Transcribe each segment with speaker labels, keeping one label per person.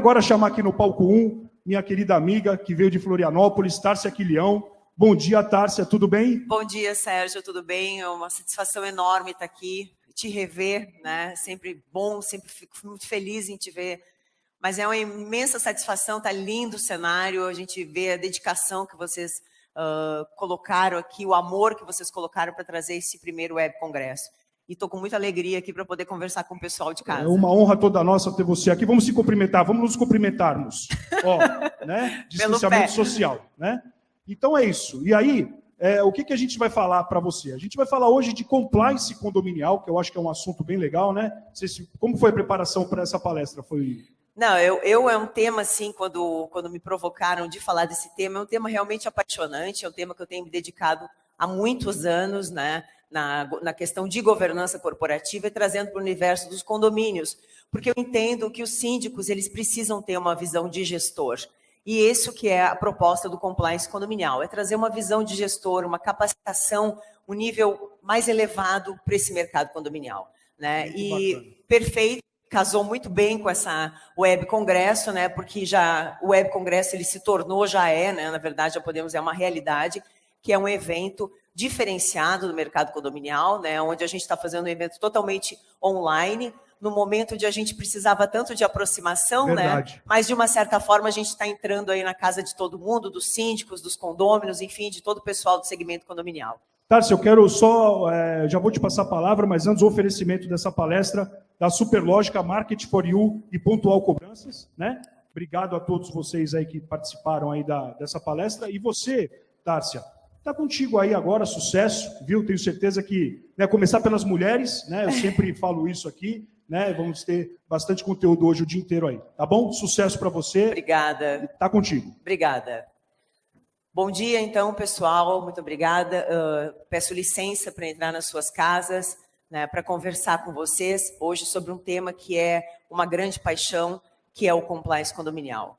Speaker 1: agora chamar aqui no palco 1, minha querida amiga, que veio de Florianópolis, Tárcia Quilião. Bom dia, Tárcia, tudo bem?
Speaker 2: Bom dia, Sérgio, tudo bem? É uma satisfação enorme estar aqui, te rever, né? Sempre bom, sempre fico muito feliz em te ver. Mas é uma imensa satisfação, tá lindo o cenário, a gente vê a dedicação que vocês colocaram aqui, o amor que vocês colocaram para trazer esse primeiro web congresso. E estou com muita alegria aqui para poder conversar com o pessoal de casa.
Speaker 1: É uma honra toda nossa ter você aqui. Vamos se cumprimentar, vamos nos cumprimentarmos. Ó, né? Distanciamento social, né? Então é isso. E aí, o que a gente vai falar para você? A gente vai falar hoje de compliance condominial, que eu acho que é um assunto bem legal, né? Como foi a preparação para essa palestra?
Speaker 2: Não, é um tema, assim, quando me provocaram de falar desse tema, é um tema realmente apaixonante, é um tema que eu tenho me dedicado há muitos anos, né, na questão de governança corporativa e trazendo para o universo dos condomínios, porque eu entendo que os síndicos, eles precisam ter uma visão de gestor. E isso que é a proposta do compliance condominial, é trazer uma visão de gestor, uma capacitação, um nível mais elevado para esse mercado condominial, né? E perfeito. Casou muito bem com essa web congresso, né? Porque já o web congresso ele se tornou, né? Na verdade, é uma realidade, que é um evento diferenciado do mercado condominial, né? Onde a gente está fazendo um evento totalmente online, no momento onde a gente precisava tanto de aproximação,
Speaker 1: verdade,
Speaker 2: né? Mas de uma certa forma a gente está entrando aí na casa de todo mundo, dos síndicos, dos condôminos, enfim, de todo o pessoal do segmento condominial.
Speaker 1: Tárcia, eu quero só, já vou te passar a palavra, mas antes o oferecimento dessa palestra da Superlógica, Market for You e Pontual Cobranças, né? Obrigado a todos vocês aí que participaram aí dessa palestra. E você, Tárcia, está contigo aí agora, sucesso, viu? Tenho certeza que, né, começar pelas mulheres, né? Eu sempre falo isso aqui, né? Vamos ter bastante conteúdo hoje o dia inteiro aí, tá bom? Sucesso para você.
Speaker 2: Obrigada.
Speaker 1: Tá contigo.
Speaker 2: Obrigada. Bom dia, então, pessoal. Muito obrigada. Peço licença para entrar nas suas casas, né, para conversar com vocês hoje sobre um tema que é uma grande paixão, que é o compliance condominial.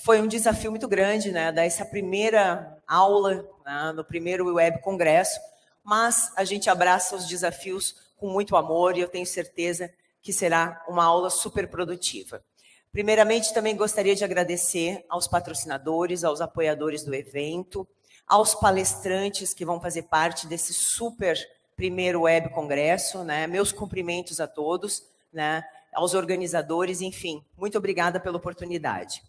Speaker 2: Foi um desafio muito grande, né, dar essa primeira aula, né, no primeiro web congresso, mas a gente abraça os desafios com muito amor e eu tenho certeza que será uma aula super produtiva. Primeiramente, também gostaria de agradecer aos patrocinadores, aos apoiadores do evento, aos palestrantes que vão fazer parte desse super primeiro web congresso, né? Meus cumprimentos a todos, né? Aos organizadores, enfim, muito obrigada pela oportunidade.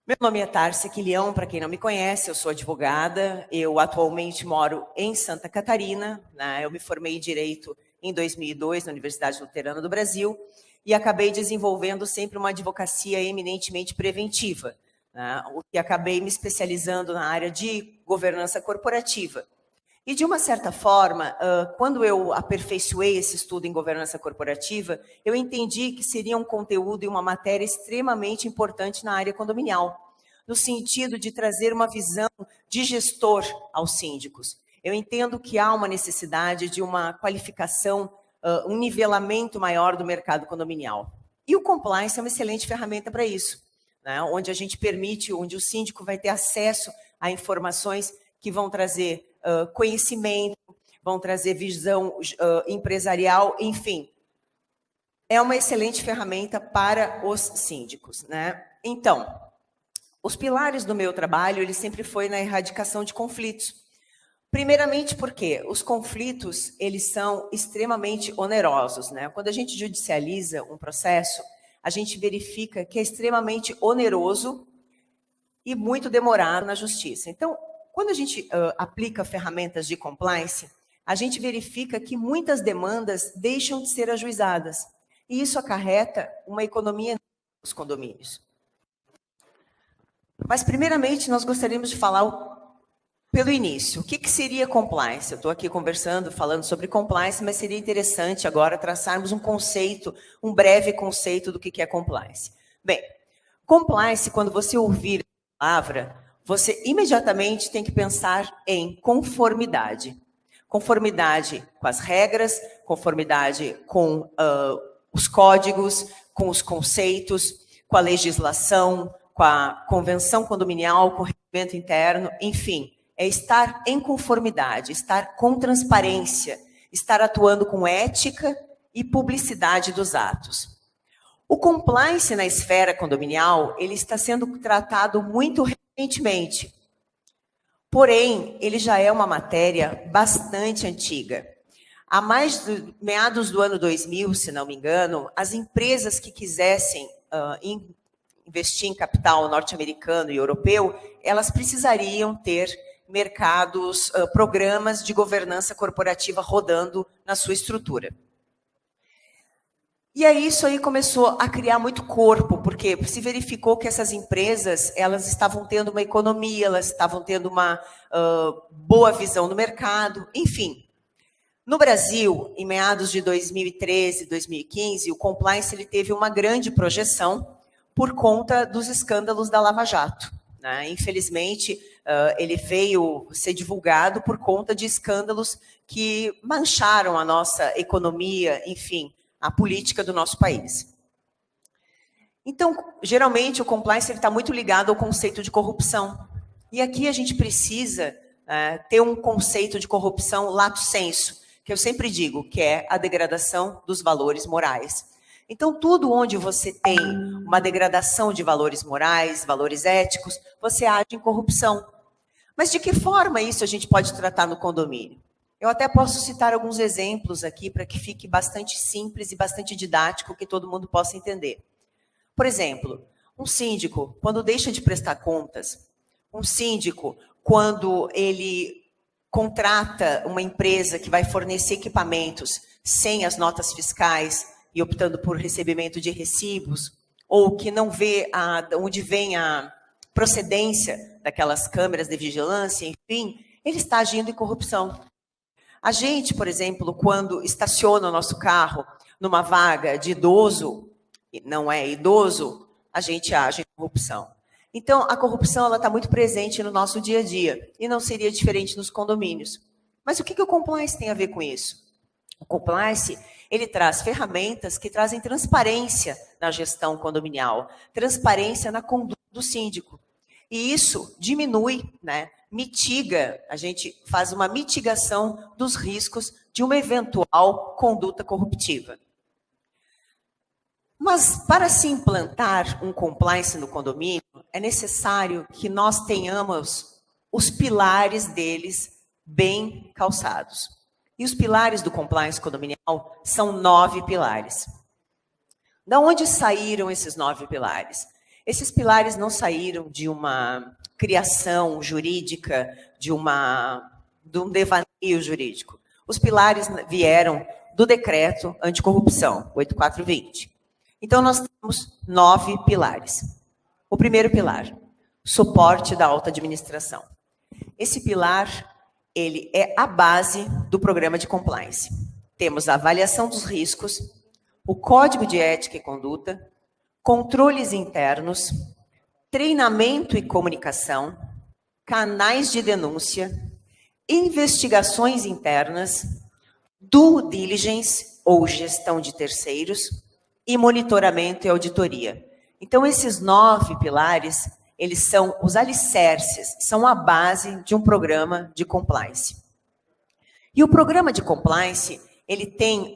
Speaker 2: Meu nome é Tárcia Quilião, para quem não me conhece, eu sou advogada, eu atualmente moro em Santa Catarina, né? Eu me formei em Direito em 2002 na Universidade Luterana do Brasil, e acabei desenvolvendo sempre uma advocacia eminentemente preventiva, né? O que acabei me especializando na área de governança corporativa. E, de uma certa forma, quando eu aperfeiçoei esse estudo em governança corporativa, eu entendi que seria um conteúdo e uma matéria extremamente importante na área condominial, no sentido de trazer uma visão de gestor aos síndicos. Eu entendo que há uma necessidade de uma qualificação, um nivelamento maior do mercado condominial. E o compliance é uma excelente ferramenta para isso, né? Onde a gente permite, onde o síndico vai ter acesso a informações que vão trazer conhecimento, vão trazer visão empresarial, enfim. É uma excelente ferramenta para os síndicos, né? Então, os pilares do meu trabalho, ele sempre foi na erradicação de conflitos. Primeiramente porque os conflitos, eles são extremamente onerosos, né? Quando a gente judicializa um processo, a gente verifica que é extremamente oneroso e muito demorado na justiça. Então, quando a gente aplica ferramentas de compliance, a gente verifica que muitas demandas deixam de ser ajuizadas. E isso acarreta uma economia nos condomínios. Mas, primeiramente, nós gostaríamos de falar pelo início. O que seria compliance? Eu estou aqui conversando, falando sobre compliance, mas seria interessante agora traçarmos um conceito, um breve conceito do que é compliance. Bem, compliance, quando você ouvir a palavra, você imediatamente tem que pensar em conformidade. Conformidade com as regras, conformidade com os códigos, com os conceitos, com a legislação, com a convenção condominial, com o regimento interno, enfim. É estar em conformidade, estar com transparência, estar atuando com ética e publicidade dos atos. O compliance na esfera condominial, ele está sendo tratado muito recentemente. Porém, ele já é uma matéria bastante antiga. Há meados do ano 2000, se não me engano, as empresas que quisessem investir em capital norte-americano e europeu, elas precisariam ter mercados, programas de governança corporativa rodando na sua estrutura. E aí isso aí começou a criar muito corpo, porque se verificou que essas empresas, elas estavam tendo uma economia, elas estavam tendo uma boa visão no mercado, enfim. No Brasil, em meados de 2013, 2015, o compliance ele teve uma grande projeção por conta dos escândalos da Lava Jato, né? Infelizmente, ele veio ser divulgado por conta de escândalos que mancharam a nossa economia, enfim, a política do nosso país. Então, geralmente, o compliance está muito ligado ao conceito de corrupção. E aqui a gente precisa ter um conceito de corrupção lato sensu, que eu sempre digo, que é a degradação dos valores morais. Então, tudo onde você tem uma degradação de valores morais, valores éticos, você age em corrupção. Mas de que forma isso a gente pode tratar no condomínio? Eu até posso citar alguns exemplos aqui para que fique bastante simples e bastante didático, que todo mundo possa entender. Por exemplo, um síndico, quando deixa de prestar contas, um síndico, quando ele contrata uma empresa que vai fornecer equipamentos sem as notas fiscais e optando por recebimento de recibos, ou que não vê onde vem a procedência daquelas câmeras de vigilância, enfim, ele está agindo em corrupção. A gente, por exemplo, quando estaciona o nosso carro numa vaga de idoso, e não é idoso, a gente age em corrupção. Então, a corrupção está muito presente no nosso dia a dia, e não seria diferente nos condomínios. Mas o que o compliance tem a ver com isso? O compliance, ele traz ferramentas que trazem transparência na gestão condominial, transparência na conduta do síndico. E isso diminui, né? Mitiga, a gente faz uma mitigação dos riscos de uma eventual conduta corruptiva. Mas para se implantar um compliance no condomínio, é necessário que nós tenhamos os pilares deles bem calçados. E os pilares do compliance condominial são 9 pilares. Da onde saíram esses 9 pilares? Esses pilares não saíram de uma criação jurídica, de um devaneio jurídico. Os pilares vieram do decreto anticorrupção, 8420. Então, nós temos 9 pilares. O primeiro pilar, suporte da alta administração. Esse pilar, ele é a base do programa de compliance. Temos a avaliação dos riscos, o código de ética e conduta, controles internos, treinamento e comunicação, canais de denúncia, investigações internas, due diligence, ou gestão de terceiros, e monitoramento e auditoria. Então, esses 9 pilares, eles são os alicerces, são a base de um programa de compliance. E o programa de compliance, ele tem,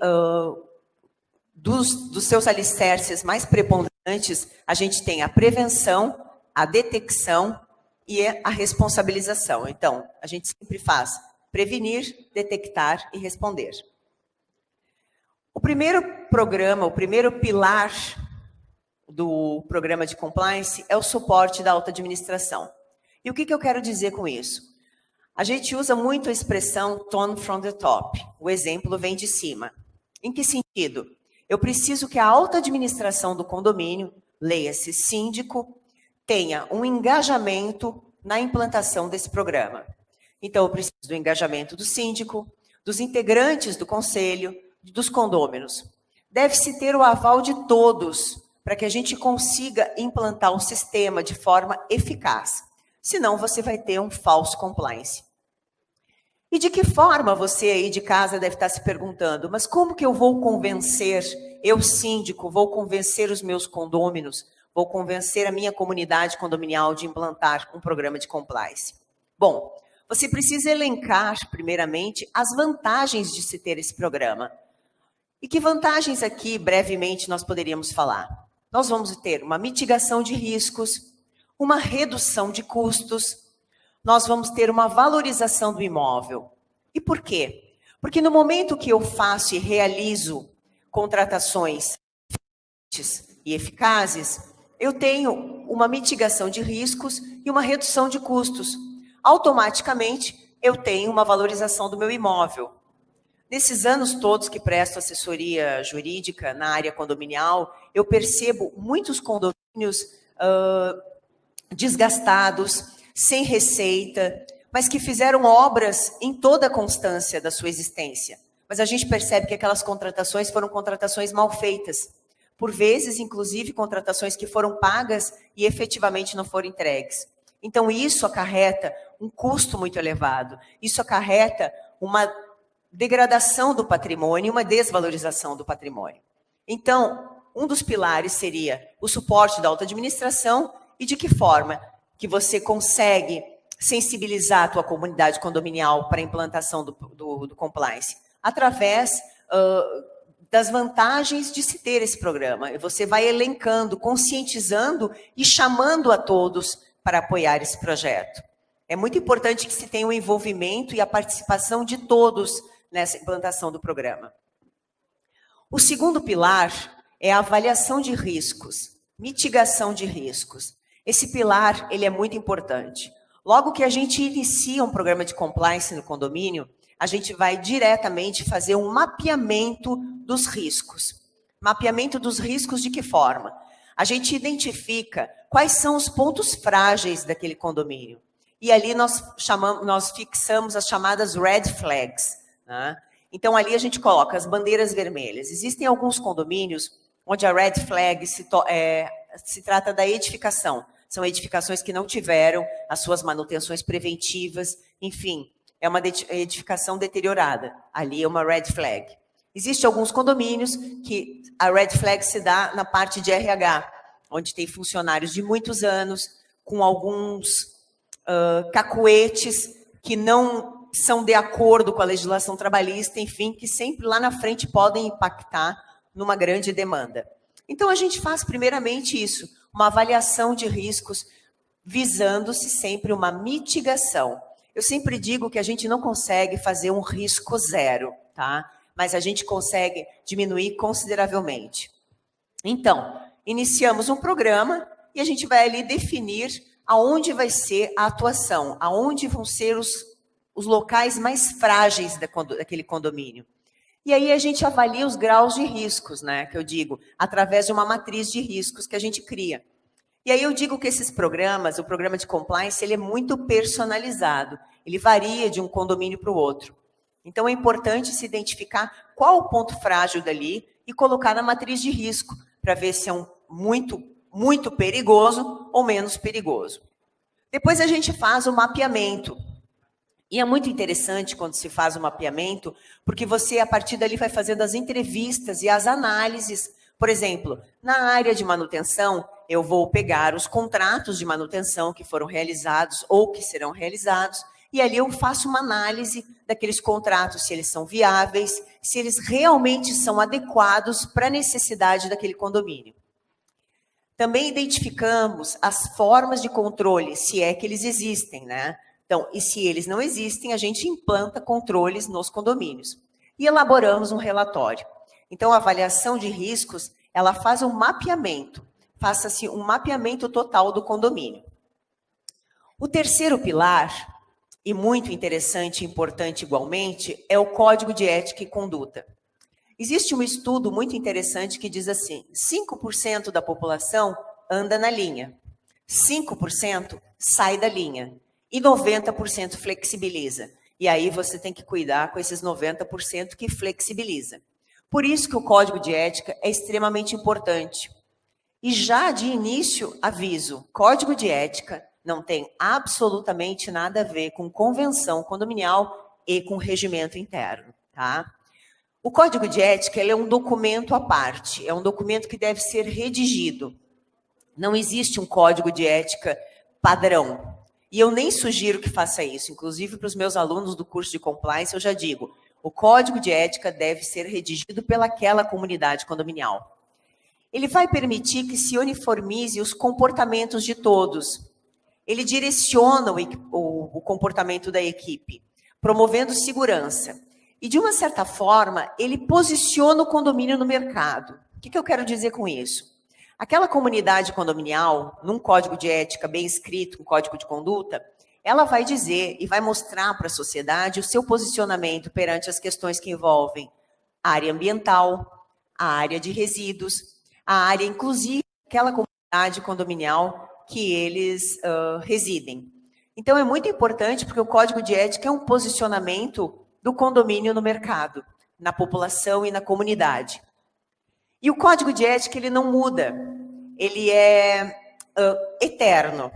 Speaker 2: dos seus alicerces mais preponderantes, a gente tem a prevenção, a detecção e a responsabilização. Então, a gente sempre faz prevenir, detectar e responder. O primeiro programa, o primeiro pilar do programa de compliance é o suporte da alta administração. E o que eu quero dizer com isso? A gente usa muito a expressão tone from the top. O exemplo vem de cima. Em que sentido? Eu preciso que a alta administração do condomínio, leia-se síndico, tenha um engajamento na implantação desse programa. Então, eu preciso do engajamento do síndico, dos integrantes do conselho, dos condôminos. Deve-se ter o aval de todos para que a gente consiga implantar um sistema de forma eficaz. Senão, você vai ter um falso compliance. E de que forma você aí de casa deve estar se perguntando, mas como que eu vou convencer, eu síndico, vou convencer os meus condôminos, vou convencer a minha comunidade condominial de implantar um programa de compliance? Bom, você precisa elencar, primeiramente, as vantagens de se ter esse programa. E que vantagens aqui, brevemente, nós poderíamos falar? nós vamos ter uma mitigação de riscos, uma redução de custos, nós vamos ter uma valorização do imóvel. E por quê? Porque no momento que eu faço e realizo contratações e eficazes, eu tenho uma mitigação de riscos e uma redução de custos. Automaticamente, eu tenho uma valorização do meu imóvel. Nesses anos todos que presto assessoria jurídica na área condominial, eu percebo muitos condomínios desgastados, sem receita, mas que fizeram obras em toda a constância da sua existência. Mas a gente percebe que aquelas contratações foram contratações mal feitas. Por vezes, inclusive, contratações que foram pagas e efetivamente não foram entregues. Então, isso acarreta um custo muito elevado. Isso acarreta uma degradação do patrimônio e uma desvalorização do patrimônio. Então, um dos pilares seria o suporte da autoadministração e de que forma que você consegue sensibilizar a tua comunidade condominial para a implantação do compliance? Através das vantagens de se ter esse programa. E você vai elencando, conscientizando e chamando a todos para apoiar esse projeto. É muito importante que se tenha o envolvimento e a participação de todos nessa implantação do programa. O segundo pilar é a avaliação de riscos, mitigação de riscos. Esse pilar, ele é muito importante. Logo que a gente inicia um programa de compliance no condomínio, a gente vai diretamente fazer um mapeamento dos riscos. Mapeamento dos riscos de que forma? A gente identifica quais são os pontos frágeis daquele condomínio. E ali nós fixamos as chamadas red flags, né? Então ali a gente coloca as bandeiras vermelhas. Existem alguns condomínios onde a red flag se trata da edificação. São edificações que não tiveram as suas manutenções preventivas, enfim, é uma edificação deteriorada. Ali é uma red flag. Existem alguns condomínios que a red flag se dá na parte de RH, onde tem funcionários de muitos anos, com alguns cacuetes que não são de acordo com a legislação trabalhista, enfim, que sempre lá na frente podem impactar numa grande demanda. Então, a gente faz primeiramente isso, uma avaliação de riscos, visando-se sempre uma mitigação. Eu sempre digo que a gente não consegue fazer um risco zero, tá? Mas a gente consegue diminuir consideravelmente. Então, iniciamos um programa e a gente vai ali definir aonde vai ser a atuação, aonde vão ser os locais mais frágeis daquele condomínio. E aí a gente avalia os graus de riscos, né, que eu digo, através de uma matriz de riscos que a gente cria. E aí eu digo que esses programas, o programa de compliance, ele é muito personalizado. Ele varia de um condomínio para o outro. Então é importante se identificar qual o ponto frágil dali e colocar na matriz de risco, para ver se é um muito perigoso ou menos perigoso. Depois a gente faz o mapeamento. E é muito interessante quando se faz o mapeamento, porque você, a partir dali, vai fazendo as entrevistas e as análises. Por exemplo, na área de manutenção, eu vou pegar os contratos de manutenção que foram realizados ou que serão realizados, e ali eu faço uma análise daqueles contratos, se eles são viáveis, se eles realmente são adequados para a necessidade daquele condomínio. Também identificamos as formas de controle, se é que eles existem, né? Então, e se eles não existem, a gente implanta controles nos condomínios. E elaboramos um relatório. Então, a avaliação de riscos, ela faz um mapeamento. Faça-se um mapeamento total do condomínio. O terceiro pilar, e muito interessante e importante igualmente, é o Código de Ética e Conduta. Existe um estudo muito interessante que diz assim, 5% da população anda na linha, 5% sai da linha e 90% flexibiliza. E aí você tem que cuidar com esses 90% que flexibiliza. Por isso que o Código de Ética é extremamente importante. E já de início, aviso, Código de Ética não tem absolutamente nada a ver com convenção condominial e com regimento interno, tá? O Código de Ética, ele é um documento à parte, é um documento que deve ser redigido. Não existe um Código de Ética padrão. E eu nem sugiro que faça isso. Inclusive, para os meus alunos do curso de compliance, eu já digo, o Código de Ética deve ser redigido pelaquela comunidade condominial. ele vai permitir que se uniformize os comportamentos de todos. Ele direciona o comportamento da equipe, promovendo segurança. E, de uma certa forma, ele posiciona o condomínio no mercado. O que eu quero dizer com isso? Aquela comunidade condominial, num código de ética bem escrito, um código de conduta, ela vai dizer e vai mostrar para a sociedade o seu posicionamento perante as questões que envolvem a área ambiental, a área de resíduos, a área, inclusive, aquela comunidade condominial que eles residem. Então, é muito importante, porque o código de ética é um posicionamento do condomínio no mercado, na população e na comunidade. E o código de ética, ele não muda, ele é eterno.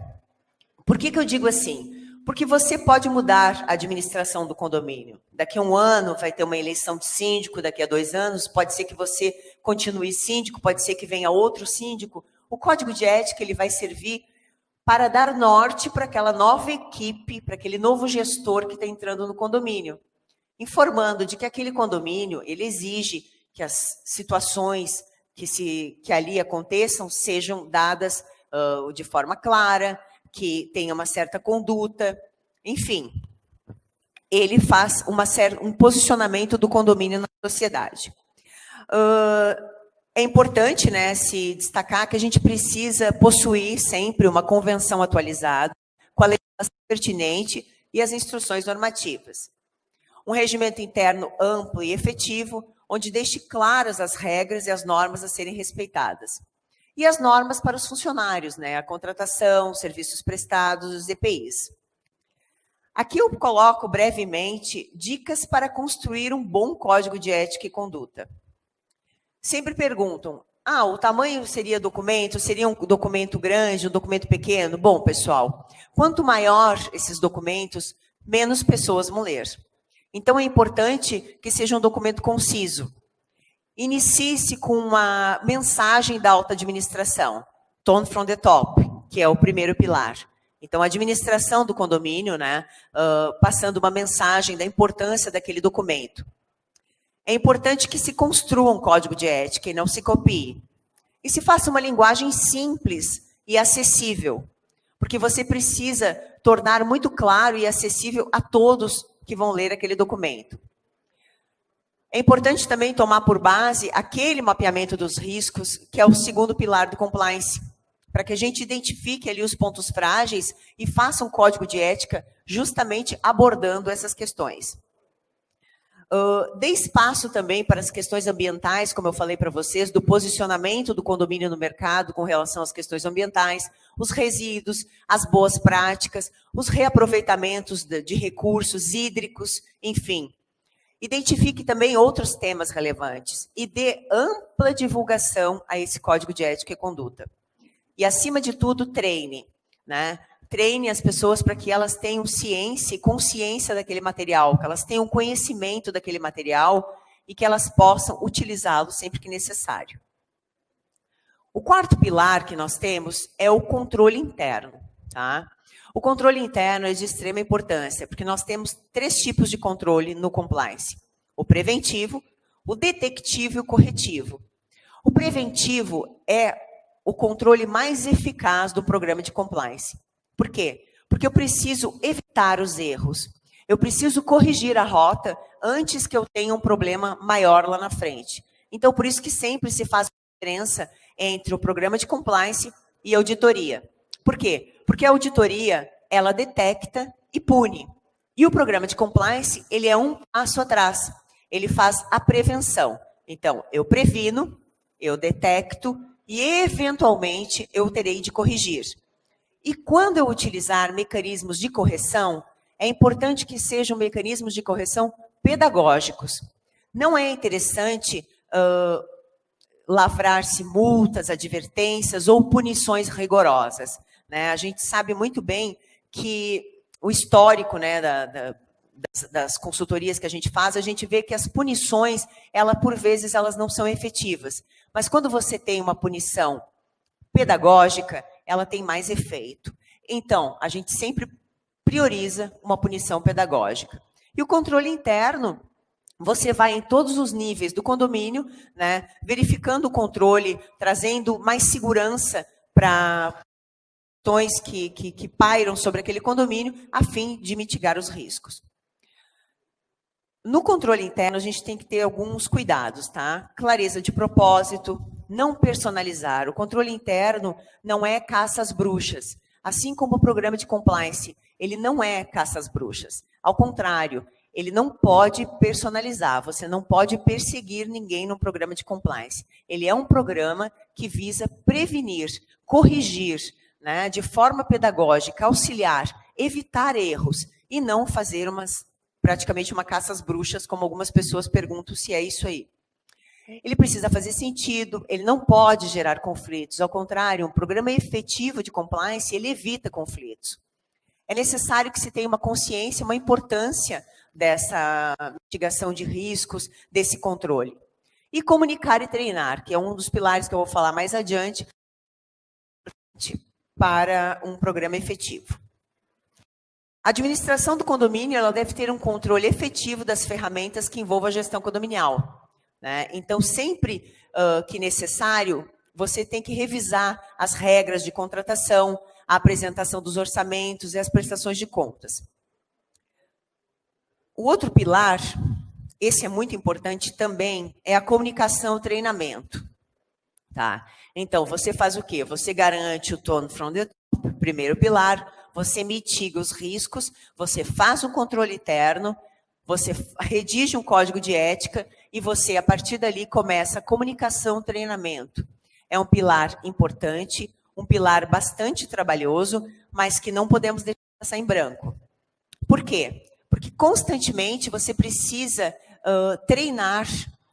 Speaker 2: Por que eu digo assim? Porque você pode mudar a administração do condomínio. Daqui a 1 ano vai ter uma eleição de síndico, daqui a 2 anos pode ser que você continue síndico, pode ser que venha outro síndico. O código de ética, ele vai servir para dar norte para aquela nova equipe, para aquele novo gestor que está entrando no condomínio, informando de que aquele condomínio, ele exige que as situações que ali aconteçam sejam dadas de forma clara, que tenha uma certa conduta, enfim. Ele faz um posicionamento do condomínio na sociedade. É importante, né, se destacar que a gente precisa possuir sempre uma convenção atualizada, com a legislação pertinente e as instruções normativas. Um regimento interno amplo e efetivo, onde deixe claras as regras e as normas a serem respeitadas. E as normas para os funcionários, né, a contratação, serviços prestados, os EPIs. Aqui eu coloco brevemente dicas para construir um bom código de ética e conduta. Sempre perguntam, o tamanho seria documento? Seria um documento grande, um documento pequeno? Bom, pessoal, quanto maior esses documentos, menos pessoas vão ler. Então, é importante que seja um documento conciso. Inicie-se com uma mensagem da alta administração, tone from the top, que é o primeiro pilar. Então, a administração do condomínio, né, passando uma mensagem da importância daquele documento. É importante que se construa um código de ética e não se copie. E se faça uma linguagem simples e acessível, porque você precisa tornar muito claro e acessível a todos que vão ler aquele documento. É importante também tomar por base aquele mapeamento dos riscos, que é o segundo pilar do compliance, para que a gente identifique ali os pontos frágeis e faça um código de ética justamente abordando essas questões. Dê espaço também para as questões ambientais, como eu falei para vocês, do posicionamento do condomínio no mercado com relação às questões ambientais, os resíduos, as boas práticas, os reaproveitamentos de recursos hídricos, enfim. Identifique também outros temas relevantes e dê ampla divulgação a esse código de ética e conduta. E, acima de tudo, treine, né? Treine as pessoas para que elas tenham ciência e consciência daquele material, que elas tenham conhecimento daquele material e que elas possam utilizá-lo sempre que necessário. O quarto pilar que nós temos é o controle interno, tá? O controle interno é de extrema importância, porque nós temos 3 tipos de controle no compliance. O preventivo, o detectivo e o corretivo. O preventivo é o controle mais eficaz do programa de compliance. Por quê? Porque eu preciso evitar os erros. Eu preciso corrigir a rota antes que eu tenha um problema maior lá na frente. Então, por isso que sempre se faz diferença entre o programa de compliance e a auditoria. Por quê? Porque a auditoria, ela detecta e pune. E o programa de compliance, ele é um passo atrás. Ele faz a prevenção. Então, eu previno, eu detecto e, eventualmente, eu terei de corrigir. E quando eu utilizar mecanismos de correção, é importante que sejam mecanismos de correção pedagógicos. Não é interessante lavrar-se multas, advertências ou punições rigorosas, né? A gente sabe muito bem que o histórico, né, das consultorias que a gente faz, a gente vê que as punições, por vezes, elas não são efetivas. Mas quando você tem uma punição pedagógica, ela tem mais efeito. Então, a gente sempre prioriza uma punição pedagógica. E o controle interno você vai em todos os níveis do condomínio, né, verificando o controle, trazendo mais segurança para questões que pairam sobre aquele condomínio, a fim de mitigar os riscos. No controle interno, a gente tem que ter alguns cuidados, tá? Clareza de propósito, não personalizar. O controle interno não é caça às bruxas, assim como o programa de compliance, ele não é caça às bruxas. Ao contrário, ele não pode personalizar, você não pode perseguir ninguém no programa de compliance. Ele é um programa que visa prevenir, corrigir, né, de forma pedagógica, auxiliar, evitar erros e não fazer praticamente uma caça às bruxas, como algumas pessoas perguntam se é isso aí. Ele precisa fazer sentido, ele não pode gerar conflitos. Ao contrário, um programa efetivo de compliance, ele evita conflitos. É necessário que se tenha uma consciência, uma importância dessa mitigação de riscos, desse controle. E comunicar e treinar, que é um dos pilares que eu vou falar mais adiante, para um programa efetivo. A administração do condomínio, ela deve ter um controle efetivo das ferramentas que envolvam a gestão condominial, né? Então, sempre que necessário, você tem que revisar as regras de contratação, a apresentação dos orçamentos e as prestações de contas. O outro pilar, esse é muito importante também, é a comunicação e treinamento. Tá? Então, você faz o quê? Você garante o tone from the top, primeiro pilar, você mitiga os riscos, você faz um controle interno, você redige um código de ética e você, a partir dali, começa a comunicação e treinamento. É um pilar importante, um pilar bastante trabalhoso, mas que não podemos deixar passar em branco. Por quê? Porque constantemente você precisa treinar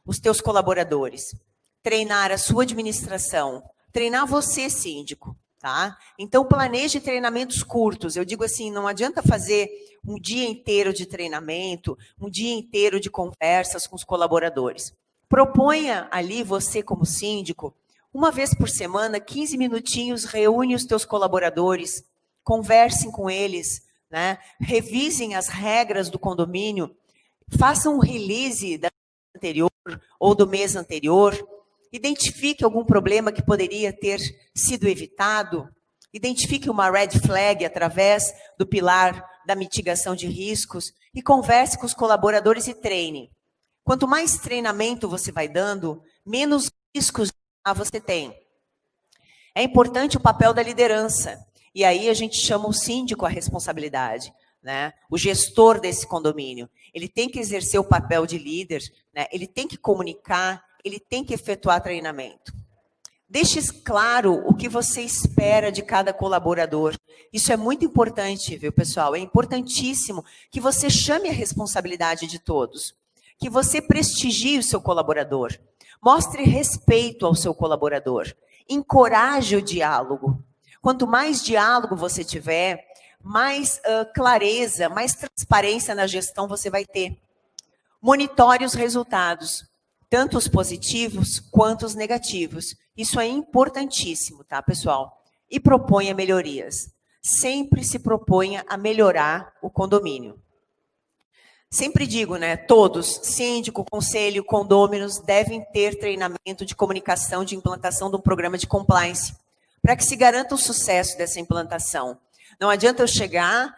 Speaker 2: os teus colaboradores, treinar a sua administração, treinar você, síndico, tá? Então, planeje treinamentos curtos. Eu digo assim, não adianta fazer um dia inteiro de treinamento, um dia inteiro de conversas com os colaboradores. Proponha ali, você como síndico, uma vez por semana, 15 minutinhos, reúne os teus colaboradores, conversem com eles, né? Revisem as regras do condomínio, façam um release da anterior ou do mês anterior, identifique algum problema que poderia ter sido evitado, identifique uma red flag através do pilar da mitigação de riscos e converse com os colaboradores e treine. Quanto mais treinamento você vai dando, menos riscos você tem. É importante o papel da liderança. E aí a gente chama o síndico à responsabilidade, né? O gestor desse condomínio. Ele tem que exercer o papel de líder, né? Ele tem que comunicar, ele tem que efetuar treinamento. Deixe claro o que você espera de cada colaborador. Isso é muito importante, viu, pessoal? É importantíssimo que você chame a responsabilidade de todos. Que você prestigie o seu colaborador. Mostre respeito ao seu colaborador. Encoraje o diálogo. Quanto mais diálogo você tiver, mais clareza, mais transparência na gestão você vai ter. Monitore os resultados, tanto os positivos quanto os negativos. Isso é importantíssimo, tá, pessoal? E proponha melhorias. Sempre se proponha a melhorar o condomínio. Sempre digo, né, todos, síndico, conselho, condôminos, devem ter treinamento de comunicação de implantação de um programa de compliance, para que se garanta o sucesso dessa implantação. Não adianta eu chegar,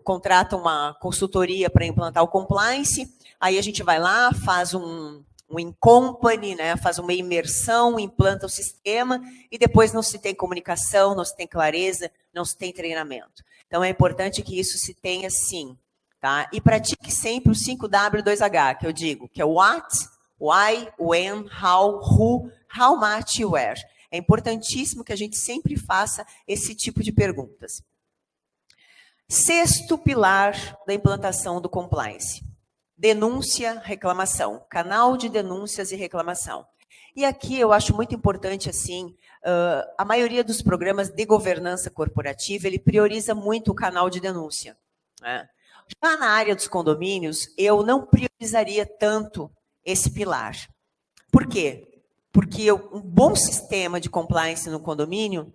Speaker 2: contrato uma consultoria para implantar o compliance, aí a gente vai lá, faz um in-company, né, faz uma imersão, implanta o sistema, e depois não se tem comunicação, não se tem clareza, não se tem treinamento. Então, é importante que isso se tenha sim. Tá? E pratique sempre o 5W2H, que eu digo, que é what, why, when, how, who, how much e where. É importantíssimo que a gente sempre faça esse tipo de perguntas. Sexto pilar da implantação do compliance. Denúncia, reclamação. Canal de denúncias e reclamação. E aqui eu acho muito importante, assim, a maioria dos programas de governança corporativa, ele prioriza muito o canal de denúncia, né? Já na área dos condomínios, eu não priorizaria tanto esse pilar. Por quê? Porque um bom sistema de compliance no condomínio,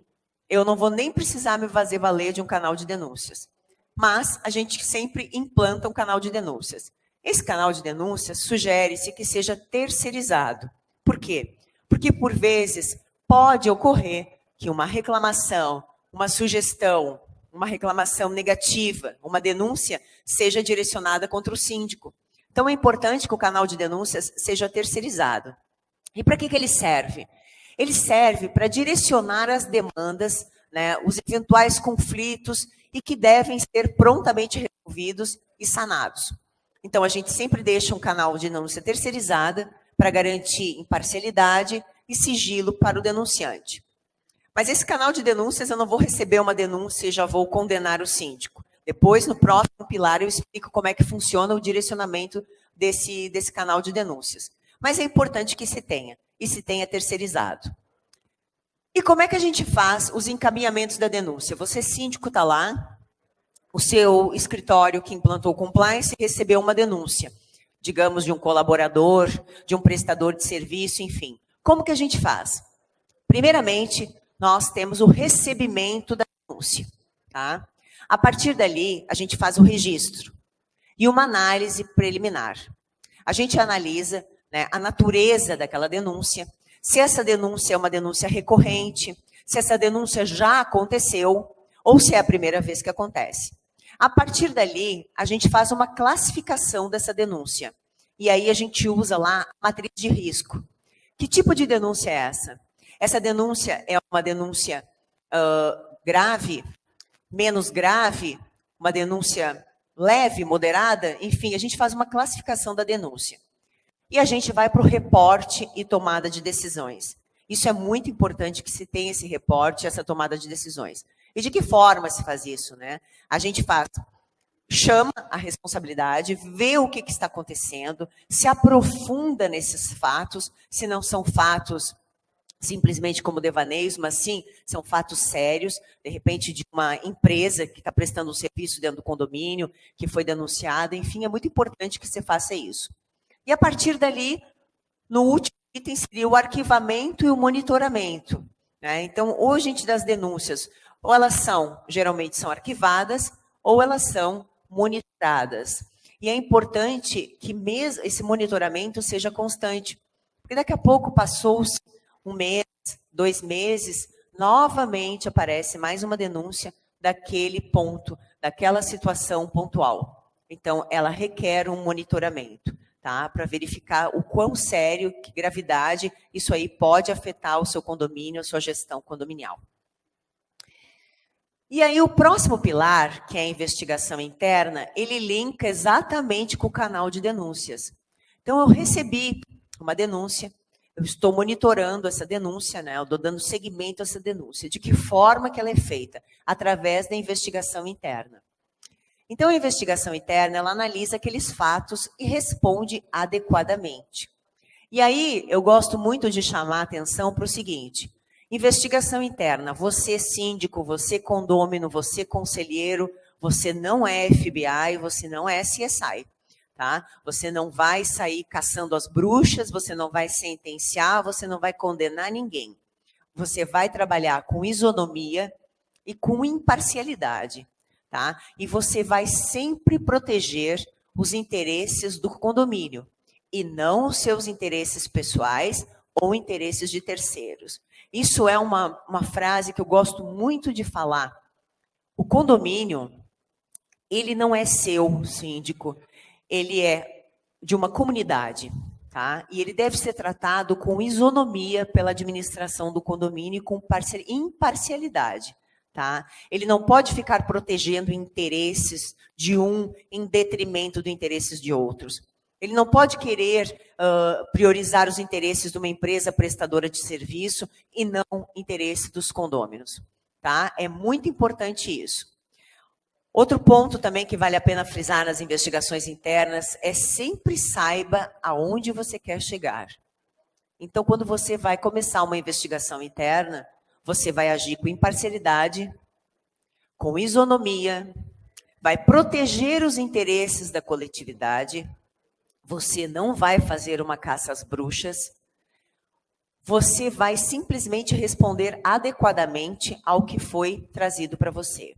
Speaker 2: eu não vou nem precisar me fazer valer de um canal de denúncias. Mas a gente sempre implanta um canal de denúncias. Esse canal de denúncia sugere-se que seja terceirizado. Por quê? Porque, por vezes, pode ocorrer que uma reclamação, uma sugestão, uma reclamação negativa, uma denúncia, seja direcionada contra o síndico. Então, é importante que o canal de denúncias seja terceirizado. E para que ele serve? Ele serve para direcionar as demandas, né, os eventuais conflitos e que devem ser prontamente resolvidos e sanados. Então, a gente sempre deixa um canal de denúncia terceirizada para garantir imparcialidade e sigilo para o denunciante. Mas esse canal de denúncias, eu não vou receber uma denúncia e já vou condenar o síndico. Depois, no próximo pilar, eu explico como é que funciona o direcionamento desse canal de denúncias. Mas é importante que se tenha, e se tenha terceirizado. E como é que a gente faz os encaminhamentos da denúncia? Você, síndico, está lá, o seu escritório que implantou o compliance recebeu uma denúncia, digamos, de um colaborador, de um prestador de serviço, enfim. Como que a gente faz? Primeiramente, nós temos o recebimento da denúncia, tá? A partir dali, a gente faz o registro e uma análise preliminar. A gente analisa, né, a natureza daquela denúncia, se essa denúncia é uma denúncia recorrente, se essa denúncia já aconteceu ou se é a primeira vez que acontece. A partir dali, a gente faz uma classificação dessa denúncia. E aí a gente usa lá a matriz de risco. Que tipo de denúncia é essa? Essa denúncia é uma denúncia grave, menos grave, uma denúncia leve, moderada? Enfim, a gente faz uma classificação da denúncia. E a gente vai para o reporte e tomada de decisões. Isso é muito importante que se tenha esse reporte, essa tomada de decisões. E de que forma se faz isso, né? A gente chama a responsabilidade, vê o que está acontecendo, se aprofunda nesses fatos, se não são fatos simplesmente como devaneios, mas sim, são fatos sérios, de repente de uma empresa que está prestando um serviço dentro do condomínio, que foi denunciada, enfim, é muito importante que você faça isso. E a partir dali, no último item seria o arquivamento e o monitoramento, né? Então, hoje, gente, das denúncias, ou elas geralmente são arquivadas, ou elas são monitoradas. E é importante que mesmo esse monitoramento seja constante, porque daqui a pouco passou-se 1 mês, 2 meses, novamente aparece mais uma denúncia daquele ponto, daquela situação pontual. Então, ela requer um monitoramento, tá? Para verificar o quão sério, que gravidade isso aí pode afetar o seu condomínio, a sua gestão condominial. E aí o próximo pilar, que é a investigação interna, ele linka exatamente com o canal de denúncias. Então, eu recebi uma denúncia, eu estou monitorando essa denúncia, né? Eu estou dando seguimento a essa denúncia. De que forma que ela é feita? Através da investigação interna. Então, a investigação interna, ela analisa aqueles fatos e responde adequadamente. E aí, eu gosto muito de chamar a atenção para o seguinte: investigação interna, você síndico, você condômino, você conselheiro, você não é FBI, você não é CSI, tá? Você não vai sair caçando as bruxas, você não vai sentenciar, você não vai condenar ninguém. Você vai trabalhar com isonomia e com imparcialidade, tá? E você vai sempre proteger os interesses do condomínio e não os seus interesses pessoais ou interesses de terceiros. Isso é uma frase que eu gosto muito de falar. O condomínio, ele não é seu, síndico, ele é de uma comunidade, tá? E ele deve ser tratado com isonomia pela administração do condomínio e com imparcialidade, tá? Ele não pode ficar protegendo interesses de um em detrimento dos interesses de outros. Ele não pode querer priorizar os interesses de uma empresa prestadora de serviço e não o interesse dos condôminos, tá? É muito importante isso. Outro ponto também que vale a pena frisar nas investigações internas é sempre saiba aonde você quer chegar. Então, quando você vai começar uma investigação interna, você vai agir com imparcialidade, com isonomia, vai proteger os interesses da coletividade. Você não vai fazer uma caça às bruxas, você vai simplesmente responder adequadamente ao que foi trazido para você.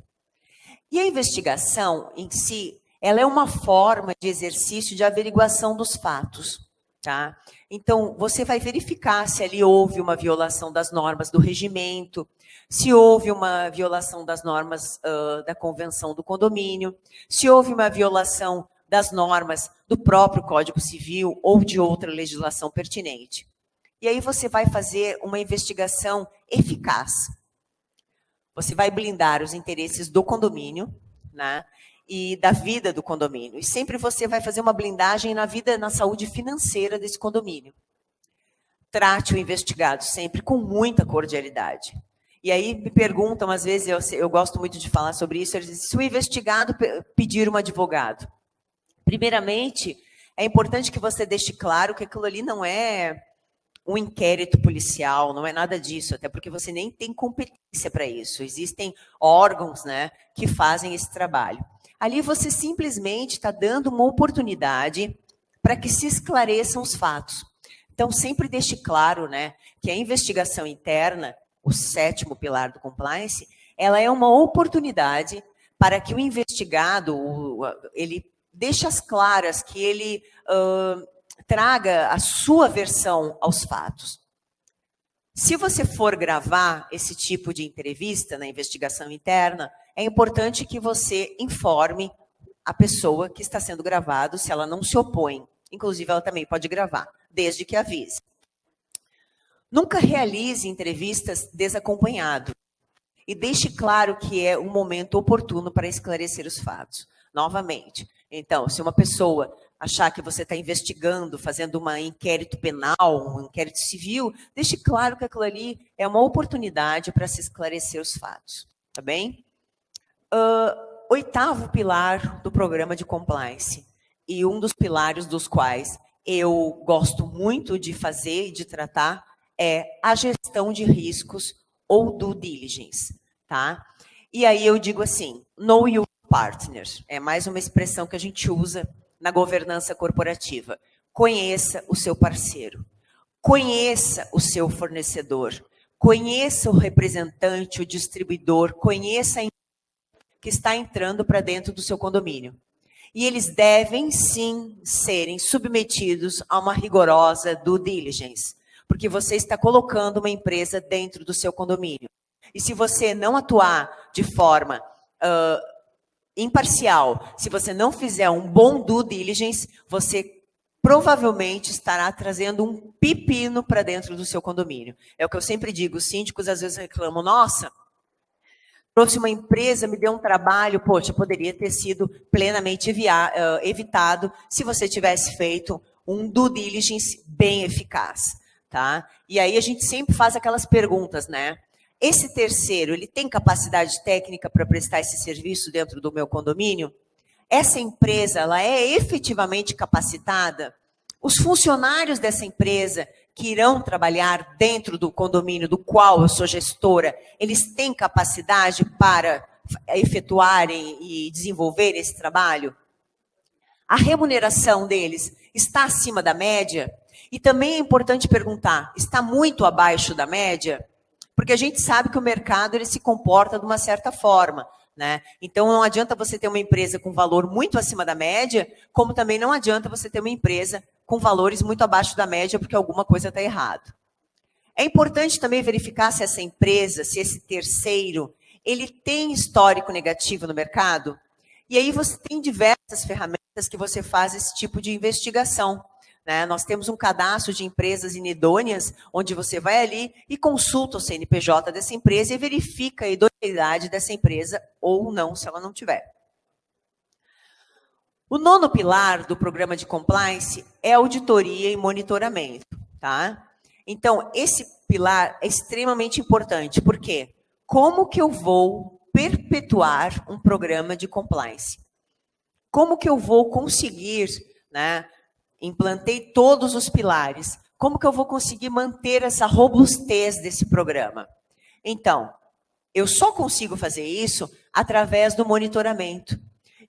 Speaker 2: E a investigação em si, ela é uma forma de exercício de averiguação dos fatos, tá? Então, você vai verificar se ali houve uma violação das normas do regimento, se houve uma violação das normas da convenção do condomínio, se houve uma violação das normas do próprio Código Civil ou de outra legislação pertinente. E aí você vai fazer uma investigação eficaz. Você vai blindar os interesses do condomínio, né, e da vida do condomínio. E sempre você vai fazer uma blindagem na saúde financeira desse condomínio. Trate o investigado sempre com muita cordialidade. E aí me perguntam, às vezes, eu gosto muito de falar sobre isso, eles dizem, se o investigado pedir um advogado, primeiramente, é importante que você deixe claro que aquilo ali não é um inquérito policial, não é nada disso, até porque você nem tem competência para isso. Existem órgãos, né, que fazem esse trabalho. Ali você simplesmente está dando uma oportunidade para que se esclareçam os fatos. Então, sempre deixe claro, né, que a investigação interna, o 7º pilar do compliance, ela é uma oportunidade para que o investigado, ele deixe as claras, que ele traga a sua versão aos fatos. Se você for gravar esse tipo de entrevista na investigação interna, é importante que você informe a pessoa que está sendo gravado, se ela não se opõe. Inclusive, ela também pode gravar, desde que avise. Nunca realize entrevistas desacompanhado. E deixe claro que é um momento oportuno para esclarecer os fatos. Novamente, então, se uma pessoa achar que você está investigando, fazendo um inquérito penal, um inquérito civil, deixe claro que aquilo ali é uma oportunidade para se esclarecer os fatos. Tá bem? 8º pilar do programa de compliance, e um dos pilares dos quais eu gosto muito de fazer e de tratar é a gestão de riscos ou due diligence, tá? E aí eu digo assim, know your partner, é mais uma expressão que a gente usa na governança corporativa. Conheça o seu parceiro, conheça o seu fornecedor, conheça o representante, o distribuidor, conheça a que está entrando para dentro do seu condomínio. E eles devem, sim, serem submetidos a uma rigorosa due diligence, porque você está colocando uma empresa dentro do seu condomínio. E se você não atuar de forma imparcial, se você não fizer um bom due diligence, você provavelmente estará trazendo um pepino para dentro do seu condomínio. É o que eu sempre digo, os síndicos às vezes reclamam, nossa, trouxe uma empresa, me deu um trabalho, poxa, poderia ter sido plenamente evitado se você tivesse feito um due diligence bem eficaz, tá? E aí a gente sempre faz aquelas perguntas, né? Esse terceiro, ele tem capacidade técnica para prestar esse serviço dentro do meu condomínio? Essa empresa, ela é efetivamente capacitada? Os funcionários dessa empresa que irão trabalhar dentro do condomínio do qual eu sou gestora, eles têm capacidade para efetuarem e desenvolver esse trabalho? A remuneração deles está acima da média? E também é importante perguntar, está muito abaixo da média? Porque a gente sabe que o mercado ele se comporta de uma certa forma, né? Então não adianta você ter uma empresa com valor muito acima da média, como também não adianta você ter uma empresa com valores muito abaixo da média, porque alguma coisa está errado. É importante também verificar se essa empresa, se esse terceiro, ele tem histórico negativo no mercado. E aí você tem diversas ferramentas que você faz esse tipo de investigação, né? Nós temos um cadastro de empresas inidôneas, onde você vai ali e consulta o CNPJ dessa empresa e verifica a idoneidade dessa empresa ou não, se ela não tiver. O 9º pilar do programa de compliance é auditoria e monitoramento, tá? Então, esse pilar é extremamente importante, porque como que eu vou perpetuar um programa de compliance? Como que eu vou conseguir, né? Implantei todos os pilares. Como que eu vou conseguir manter essa robustez desse programa? Então, eu só consigo fazer isso através do monitoramento.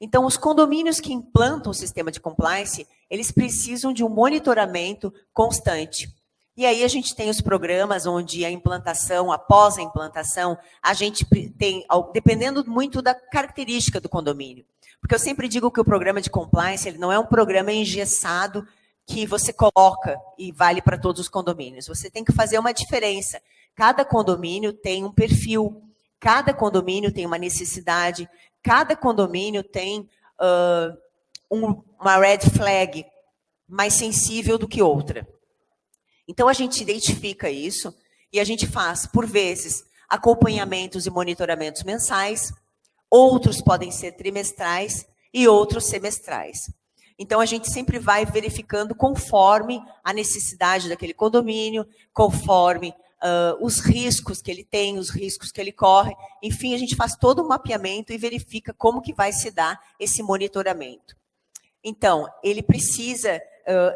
Speaker 2: Então, os condomínios que implantam o sistema de compliance, eles precisam de um monitoramento constante. E aí a gente tem os programas onde a implantação, após a implantação, a gente tem, dependendo muito da característica do condomínio. Porque eu sempre digo que o programa de compliance, ele não é um programa engessado que você coloca e vale para todos os condomínios. Você tem que fazer uma diferença. Cada condomínio tem um perfil, cada condomínio tem uma necessidade, cada condomínio tem uma red flag mais sensível do que outra. Então, a gente identifica isso e a gente faz, por vezes, acompanhamentos e monitoramentos mensais, outros podem ser trimestrais e outros semestrais. Então, a gente sempre vai verificando conforme a necessidade daquele condomínio, conforme os riscos que ele tem, os riscos que ele corre. Enfim, a gente faz todo um mapeamento e verifica como que vai se dar esse monitoramento. Então, ele precisa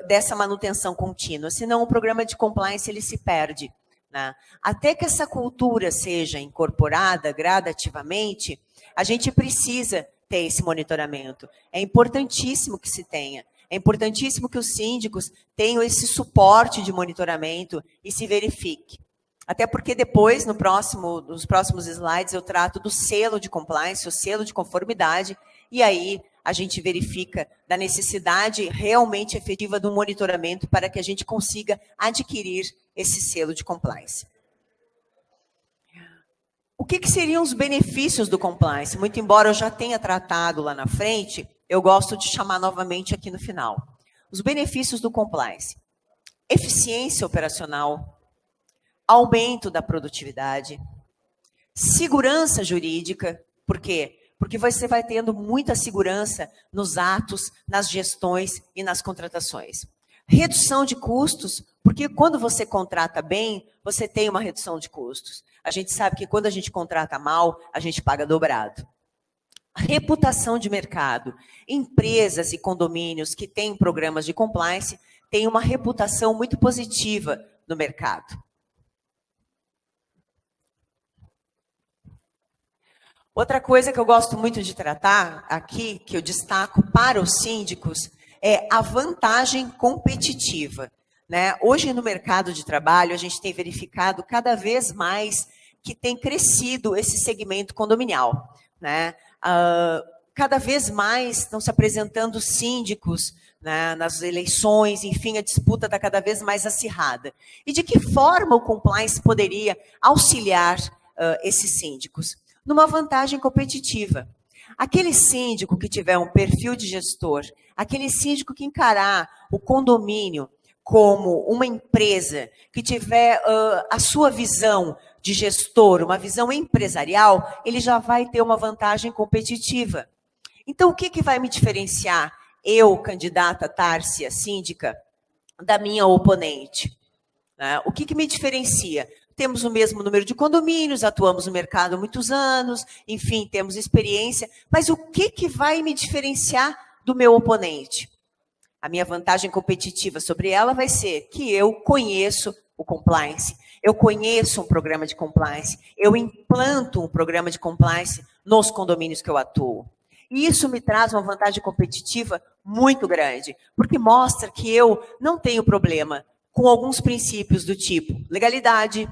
Speaker 2: dessa manutenção contínua, senão o programa de compliance ele se perde, né? Até que essa cultura seja incorporada gradativamente, a gente precisa ter esse monitoramento. É importantíssimo que se tenha. É importantíssimo que os síndicos tenham esse suporte de monitoramento e se verifique. Até porque depois, nos próximos slides, eu trato do selo de compliance, o selo de conformidade, e aí a gente verifica da necessidade realmente efetiva do monitoramento para que a gente consiga adquirir esse selo de compliance. O que seriam os benefícios do compliance? Muito embora eu já tenha tratado lá na frente, eu gosto de chamar novamente aqui no final. Os benefícios do compliance: eficiência operacional, aumento da produtividade, segurança jurídica. Por quê? Porque você vai tendo muita segurança nos atos, nas gestões e nas contratações. Redução de custos, porque quando você contrata bem, você tem uma redução de custos. A gente sabe que quando a gente contrata mal, a gente paga dobrado. Reputação de mercado. Empresas e condomínios que têm programas de compliance têm uma reputação muito positiva no mercado. Outra coisa que eu gosto muito de tratar aqui, que eu destaco para os síndicos, é a vantagem competitiva, né? Hoje no mercado de trabalho, a gente tem verificado cada vez mais que tem crescido esse segmento condominial, né? Cada vez mais estão se apresentando síndicos, né, nas eleições, enfim, a disputa está cada vez mais acirrada. E de que forma o compliance poderia auxiliar esses síndicos? Numa vantagem competitiva. Aquele síndico que tiver um perfil de gestor, aquele síndico que encarar o condomínio como uma empresa, que tiver a sua visão de gestor, uma visão empresarial, ele já vai ter uma vantagem competitiva. Então, o que vai me diferenciar, eu, candidata Tárcia, síndica, da minha oponente? Né? O que me diferencia? Temos o mesmo número de condomínios, atuamos no mercado há muitos anos, enfim, temos experiência, mas o que vai me diferenciar do meu oponente? A minha vantagem competitiva sobre ela vai ser que eu conheço o compliance, eu conheço um programa de compliance, eu implanto um programa de compliance nos condomínios que eu atuo. E isso me traz uma vantagem competitiva muito grande, porque mostra que eu não tenho problema com alguns princípios do tipo legalidade,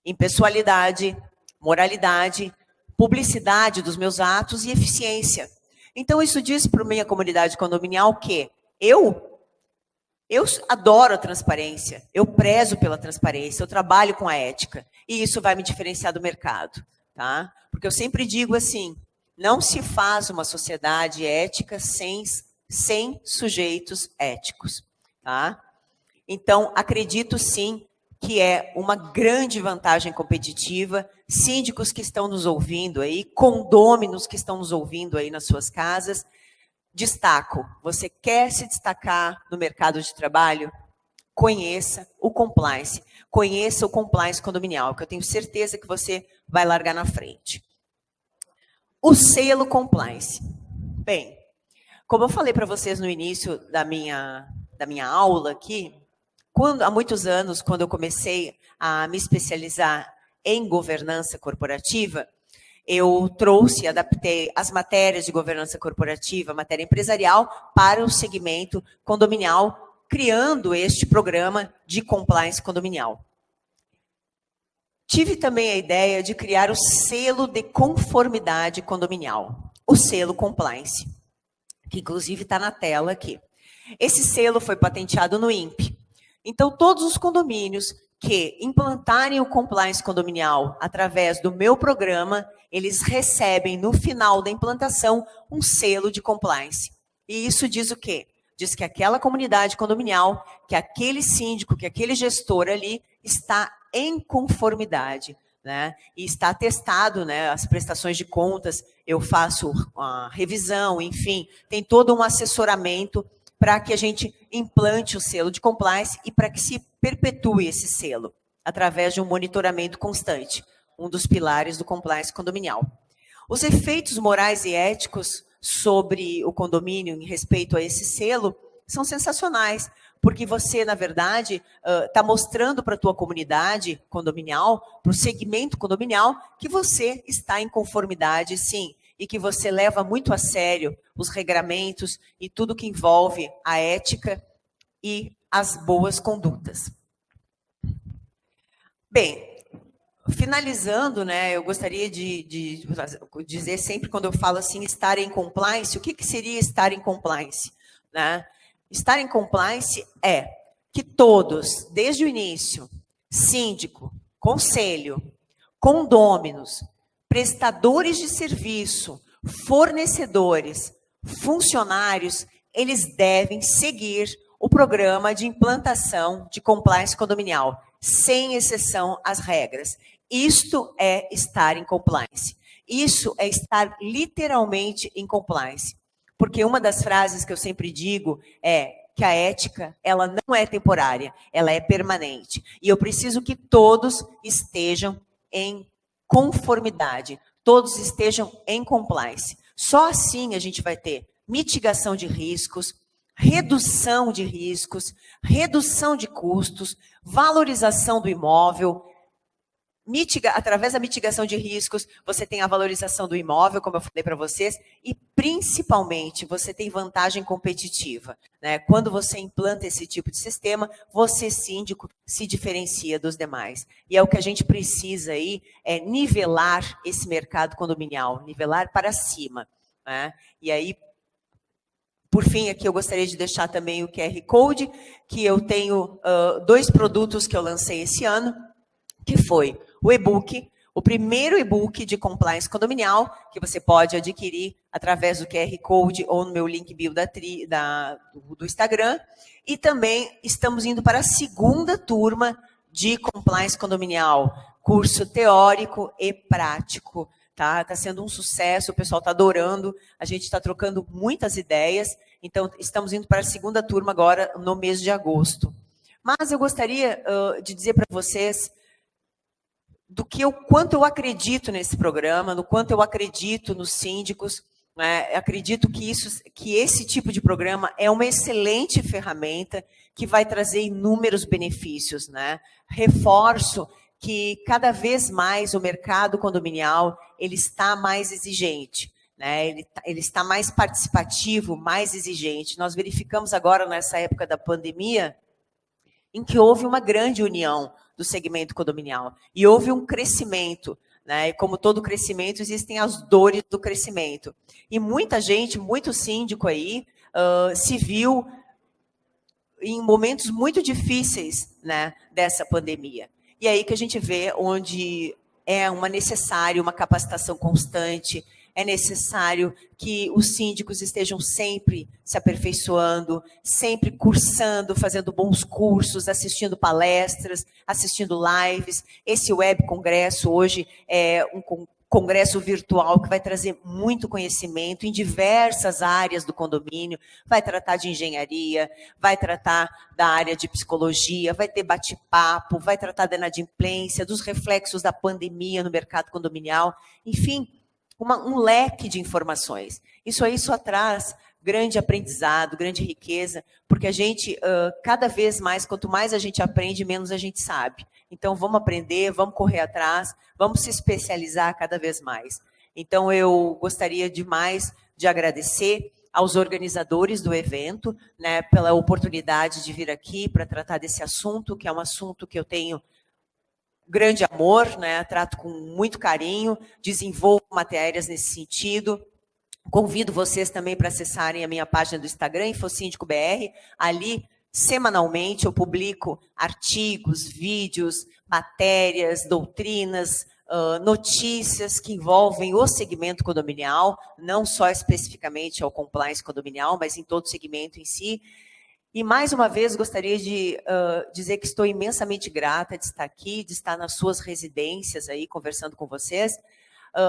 Speaker 2: impessoalidade, moralidade, publicidade dos meus atos e eficiência. Então, isso diz para a minha comunidade condominial que eu adoro a transparência, eu prezo pela transparência, eu trabalho com a ética, e isso vai me diferenciar do mercado, tá? Porque eu sempre digo assim, não se faz uma sociedade ética sem sujeitos éticos, tá? Então, acredito sim que é uma grande vantagem competitiva. Síndicos que estão nos ouvindo aí, condôminos que estão nos ouvindo aí nas suas casas, destaco, você quer se destacar no mercado de trabalho? Conheça o compliance condominial, que eu tenho certeza que você vai largar na frente. O selo compliance. Bem, como eu falei para vocês no início da minha aula aqui, há muitos anos, quando eu comecei a me especializar em governança corporativa, eu trouxe e adaptei as matérias de governança corporativa, matéria empresarial, para o segmento condominial criando este programa de compliance condominial. Tive também a ideia de criar o selo de conformidade condominial, o selo compliance, que inclusive está na tela aqui. Esse selo foi patenteado no INPE. Então, todos os condomínios que implantarem o compliance condominial através do meu programa, eles recebem no final da implantação um selo de compliance. E isso diz o quê? Diz que aquela comunidade condominial, que aquele síndico, que aquele gestor ali está em conformidade, né? E está atestado, né? As prestações de contas, eu faço a revisão, enfim, tem todo um assessoramento para que a gente implante o selo de compliance e para que se perpetue esse selo, através de um monitoramento constante, um dos pilares do compliance condominial. Os efeitos morais e éticos sobre o condomínio em respeito a esse selo são sensacionais, porque você, na verdade, está mostrando para a tua comunidade condominial, para o segmento condominial, que você está em conformidade, sim, e que você leva muito a sério os regramentos e tudo que envolve a ética e as boas condutas. Bem, finalizando, né, eu gostaria de dizer sempre, quando eu falo assim, estar em compliance, o que seria estar em compliance? Né? Estar em compliance é que todos, desde o início, síndico, conselho, condôminos, prestadores de serviço, fornecedores, funcionários, eles devem seguir o programa de implantação de compliance condominial, sem exceção às regras. Isto é estar em compliance. Isso é estar literalmente em compliance. Porque uma das frases que eu sempre digo é que a ética, ela não é temporária, ela é permanente. E eu preciso que todos estejam em conformidade, todos estejam em compliance. Só assim a gente vai ter mitigação de riscos, redução de riscos, redução de custos, valorização do imóvel. Através da mitigação de riscos, você tem a valorização do imóvel, como eu falei para vocês, e principalmente você tem vantagem competitiva, né? Quando você implanta esse tipo de sistema, você, síndico, se diferencia dos demais. E é o que a gente precisa aí, é nivelar esse mercado condominial, nivelar para cima, né? E aí, por fim, aqui eu gostaria de deixar também o QR Code, que eu tenho 2 produtos que eu lancei esse ano, que foi o e-book, o primeiro e-book de compliance condominial, que você pode adquirir através do QR Code ou no meu link bio do Instagram. E também estamos indo para a segunda turma de compliance condominial, curso teórico e prático. Tá sendo um sucesso, o pessoal está adorando, a gente está trocando muitas ideias. Então, estamos indo para a segunda turma agora, no mês de agosto. Mas eu gostaria de dizer para vocês quanto eu acredito nesse programa, no quanto eu acredito nos síndicos, né? Acredito que esse tipo de programa é uma excelente ferramenta que vai trazer inúmeros benefícios, né? Reforço que cada vez mais o mercado condominial ele está mais exigente, né? Ele está mais participativo, mais exigente. Nós verificamos agora, nessa época da pandemia, em que houve uma grande união do segmento condominial. E houve um crescimento, né? E como todo crescimento, existem as dores do crescimento. E muita gente, muito síndico aí, se viu em momentos muito difíceis, né, dessa pandemia. E aí que a gente vê onde é necessária uma capacitação constante, é necessário que os síndicos estejam sempre se aperfeiçoando, sempre cursando, fazendo bons cursos, assistindo palestras, assistindo lives. Esse web congresso hoje é um congresso virtual que vai trazer muito conhecimento em diversas áreas do condomínio, vai tratar de engenharia, vai tratar da área de psicologia, vai ter bate-papo, vai tratar da inadimplência, dos reflexos da pandemia no mercado condominial, enfim, um leque de informações. Isso aí só traz grande aprendizado, grande riqueza, porque a gente, cada vez mais, quanto mais a gente aprende, menos a gente sabe. Então, vamos aprender, vamos correr atrás, vamos se especializar cada vez mais. Então, eu gostaria demais de agradecer aos organizadores do evento, né, pela oportunidade de vir aqui para tratar desse assunto, que é um assunto que eu tenho grande amor, né, trato com muito carinho, desenvolvo matérias nesse sentido. Convido vocês também para acessarem a minha página do Instagram, InfoSíndicos.br. Ali, semanalmente, eu publico artigos, vídeos, matérias, doutrinas, notícias que envolvem o segmento condominial, não só especificamente ao compliance condominial, mas em todo o segmento em si. E, mais uma vez, gostaria de dizer que estou imensamente grata de estar aqui, de estar nas suas residências aí, conversando com vocês,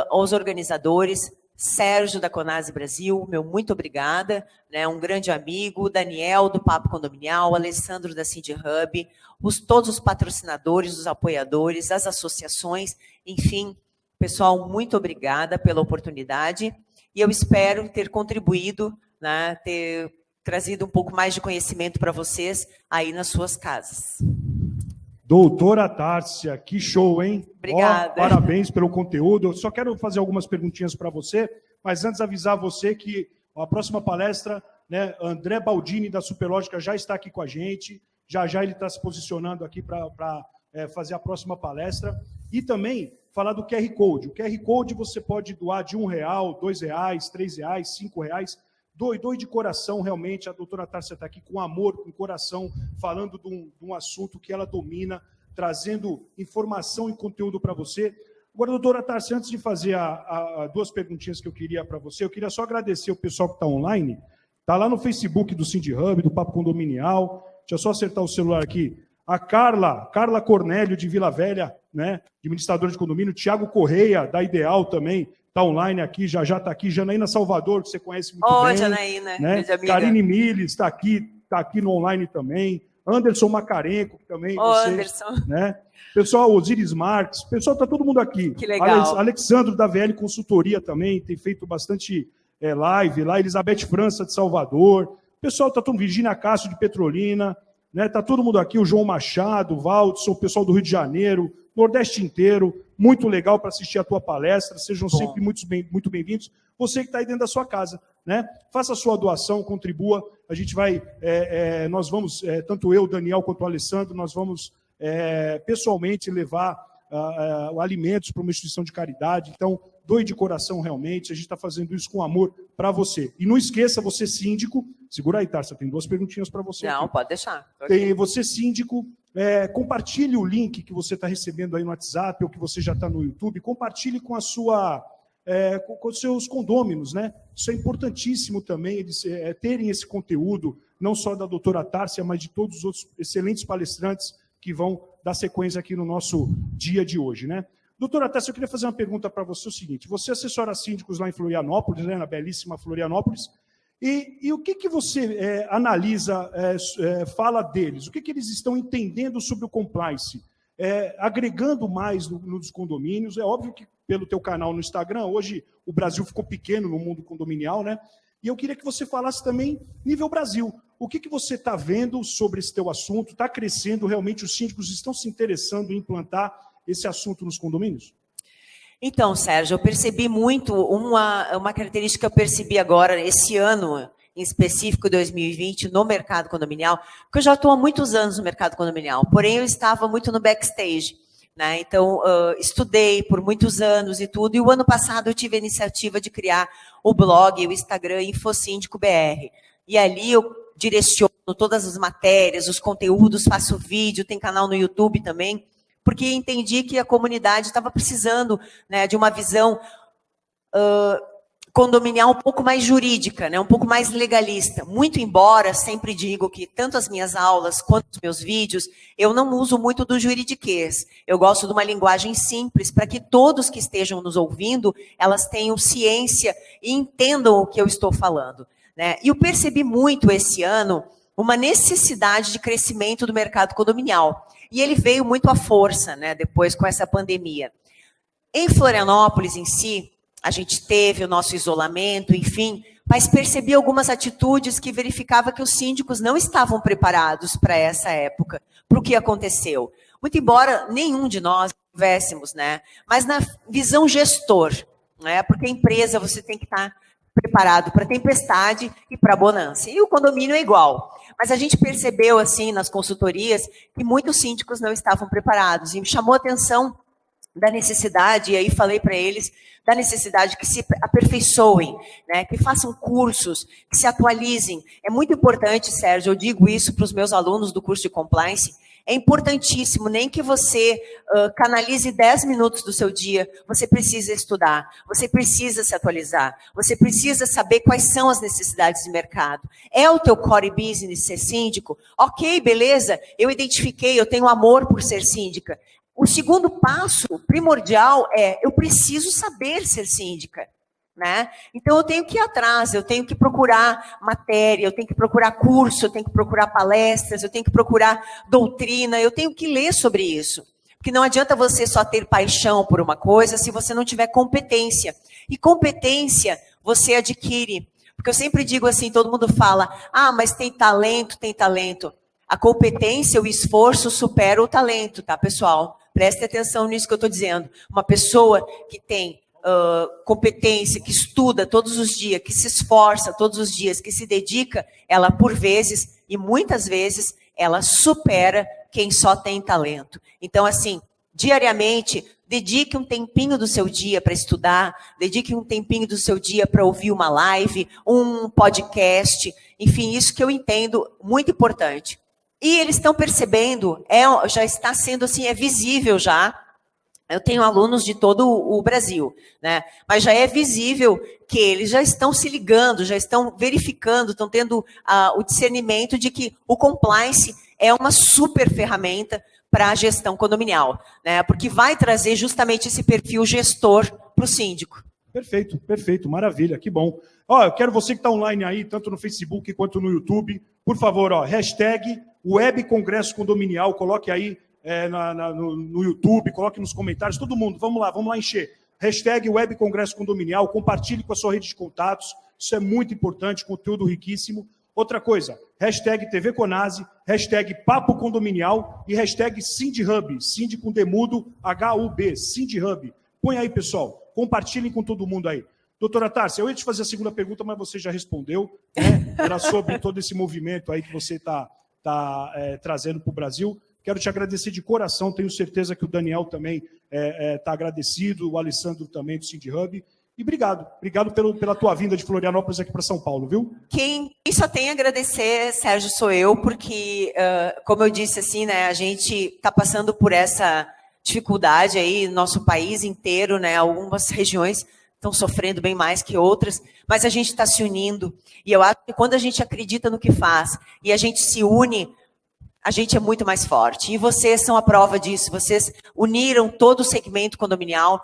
Speaker 2: aos organizadores, Sérgio da Conase Brasil, meu muito obrigada, né, um grande amigo, Daniel do Papo Condominial, Alessandro da Cindy Hub, todos os patrocinadores, os apoiadores, as associações, enfim, pessoal, muito obrigada pela oportunidade e eu espero ter contribuído, né, ter trazido um pouco mais de conhecimento para vocês aí nas suas casas.
Speaker 1: Doutora Tárcia, que show, hein?
Speaker 2: Obrigada.
Speaker 1: Parabéns pelo conteúdo. Eu só quero fazer algumas perguntinhas para você, mas antes avisar você que a próxima palestra, né, André Baldini, da Superlógica, já está aqui com a gente. Já ele está se posicionando aqui para fazer a próxima palestra. E também falar do QR Code. O QR Code você pode doar de R$1, R$2, R$3, R$5. Doe de coração, realmente, a doutora Tárcia está aqui com amor, com coração, falando de um assunto que ela domina, trazendo informação e conteúdo para você. Agora, doutora Tárcia, antes de fazer duas perguntinhas que eu queria para você, eu queria só agradecer o pessoal que está online, está lá no Facebook do Cindy Hub, do Papo Condominial, deixa eu só acertar o celular aqui, a Carla Cornélio, de Vila Velha, né, administradora de condomínio, Tiago Correia, da Ideal também, está online aqui, já está aqui, Janaína Salvador, que você conhece muito bem.
Speaker 2: Oi, Janaína,
Speaker 1: né? Karine Miles está aqui no online também. Anderson Macarenco, que também.
Speaker 2: Anderson.
Speaker 1: Né? Pessoal, Osiris Marques, pessoal, está todo mundo aqui.
Speaker 2: Que legal.
Speaker 1: Alexandro da VL Consultoria também, tem feito bastante live lá. Elizabeth França, de Salvador. Pessoal, está todo mundo. Virgínia Cássio, de Petrolina. Né? Tá todo mundo aqui, o João Machado, o Valdson, o pessoal do Rio de Janeiro, Nordeste inteiro. Muito legal para assistir a tua palestra, sejam sempre muito bem-vindos. Você que está aí dentro da sua casa, né? Faça a sua doação, contribua. A gente vai, nós vamos, tanto eu, Daniel, quanto o Alessandro, nós vamos pessoalmente levar alimentos para uma instituição de caridade. Então, doe de coração realmente, a gente está fazendo isso com amor para você. E não esqueça, você síndico, segura aí, Tárcia, tem duas perguntinhas para você.
Speaker 2: Não,
Speaker 1: aqui.
Speaker 2: pode deixar.
Speaker 1: Você síndico, compartilhe o link que você está recebendo aí no WhatsApp ou que você já está no YouTube, compartilhe com com os seus condôminos, né? Isso é importantíssimo também, eles terem esse conteúdo, não só da doutora Tárcia, mas de todos os outros excelentes palestrantes que vão dar sequência aqui no nosso dia de hoje, né? Doutora Tárcia, eu queria fazer uma pergunta para você, o seguinte, você assessora síndicos lá em Florianópolis, né, na belíssima Florianópolis, e o que você analisa, fala deles? O que eles estão entendendo sobre o compliance? Agregando mais nos condomínios. É óbvio que pelo teu canal no Instagram, hoje o Brasil ficou pequeno no mundo condominial, né? E eu queria que você falasse também nível Brasil. O que você está vendo sobre esse teu assunto? Está crescendo? Realmente os síndicos estão se interessando em implantar esse assunto nos condomínios?
Speaker 2: Então, Sérgio, eu percebi muito, uma característica que eu percebi agora, esse ano, em específico 2020, no mercado condominial, porque eu já estou há muitos anos no mercado condominial, porém eu estava muito no backstage, né? Então, estudei por muitos anos e tudo, e o ano passado eu tive a iniciativa de criar o blog, o Instagram InfoSíndico.br, e ali eu direciono todas as matérias, os conteúdos, faço vídeo, tem canal no YouTube também, porque entendi que a comunidade estava precisando, né, de uma visão condominial um pouco mais jurídica, né, um pouco mais legalista. Muito embora, sempre digo que tanto as minhas aulas quanto os meus vídeos, eu não uso muito do juridiquês. Eu gosto de uma linguagem simples para que todos que estejam nos ouvindo, elas tenham ciência e entendam o que eu estou falando, né? E eu percebi muito esse ano uma necessidade de crescimento do mercado condominial. E ele veio muito à força, né, depois com essa pandemia. Em Florianópolis em si, a gente teve o nosso isolamento, enfim, mas percebi algumas atitudes que verificava que os síndicos não estavam preparados para essa época, para o que aconteceu. Muito embora nenhum de nós tivéssemos, né, mas na visão gestor, né, porque a empresa você tem que estar preparado para tempestade e para bonança. E o condomínio é igual. Mas a gente percebeu, assim, nas consultorias, que muitos síndicos não estavam preparados. E me chamou a atenção da necessidade, e aí falei para eles, da necessidade que se aperfeiçoem, né, que façam cursos, que se atualizem. É muito importante, Sérgio, eu digo isso para os meus alunos do curso de Compliance, é importantíssimo, nem que você canalize 10 minutos do seu dia, você precisa estudar, você precisa se atualizar, você precisa saber quais são as necessidades de mercado. É o teu core business ser síndico? Ok, beleza, eu identifiquei, eu tenho amor por ser síndica. O segundo passo primordial é, eu preciso saber ser síndica. Né? Então, eu tenho que ir atrás, eu tenho que procurar matéria, eu tenho que procurar curso, eu tenho que procurar palestras, eu tenho que procurar doutrina, eu tenho que ler sobre isso. Porque não adianta você só ter paixão por uma coisa se você não tiver competência. E competência você adquire. Porque eu sempre digo assim, todo mundo fala, mas tem talento, tem talento. A competência, o esforço supera o talento, tá, pessoal? Preste atenção nisso que eu estou dizendo. Uma pessoa que tem competência, que estuda todos os dias, que se esforça todos os dias, que se dedica, ela por vezes, e muitas vezes, ela supera quem só tem talento. Então, assim, diariamente, dedique um tempinho do seu dia para estudar, dedique um tempinho do seu dia para ouvir uma live, um podcast, enfim, isso que eu entendo muito importante. E eles estão percebendo, já está sendo assim, é visível já. Eu tenho alunos de todo o Brasil, né? Mas já é visível que eles já estão se ligando, já estão verificando, estão tendo o discernimento de que o compliance é uma super ferramenta para a gestão condominial, né? Porque vai trazer justamente esse perfil gestor para o síndico.
Speaker 1: Perfeito, perfeito, maravilha, que bom. Eu quero você que está online aí, tanto no Facebook quanto no YouTube, por favor, hashtag Web Congresso Condominial, coloque aí no YouTube, coloque nos comentários, todo mundo, vamos lá encher. Hashtag Web Congresso Condominial, compartilhe com a sua rede de contatos, isso é muito importante, conteúdo riquíssimo. Outra coisa, hashtag TV Conase, hashtag Papo Condominial e hashtag SindiHub, Cindy com Demudo, HUB, SindiHub. Põe aí, pessoal, compartilhem com todo mundo aí. Doutora Tárcia, eu ia te fazer a segunda pergunta, mas você já respondeu, né? Era sobre todo esse movimento aí que você está trazendo para o Brasil. Quero te agradecer de coração, tenho certeza que o Daniel também está agradecido, o Alessandro também do SindiHub. E obrigado pela tua vinda de Florianópolis aqui para São Paulo, viu?
Speaker 2: Quem só tem a agradecer, Sérgio, sou eu, porque, como eu disse assim, né, a gente está passando por essa dificuldade aí, nosso país inteiro, né, algumas regiões estão sofrendo bem mais que outras, mas a gente está se unindo. E eu acho que quando a gente acredita no que faz e a gente se une, a gente é muito mais forte. E vocês são a prova disso. Vocês uniram todo o segmento condominial,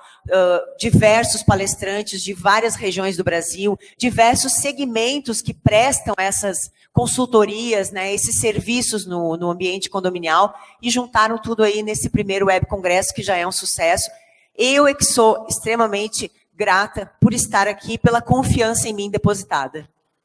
Speaker 2: diversos palestrantes de várias regiões do Brasil, diversos segmentos que prestam essas consultorias, né, esses serviços no ambiente condominial, e juntaram tudo aí nesse primeiro Web Congresso, que já é um sucesso. Eu é que sou extremamente grata por estar aqui, pela confiança em mim depositada.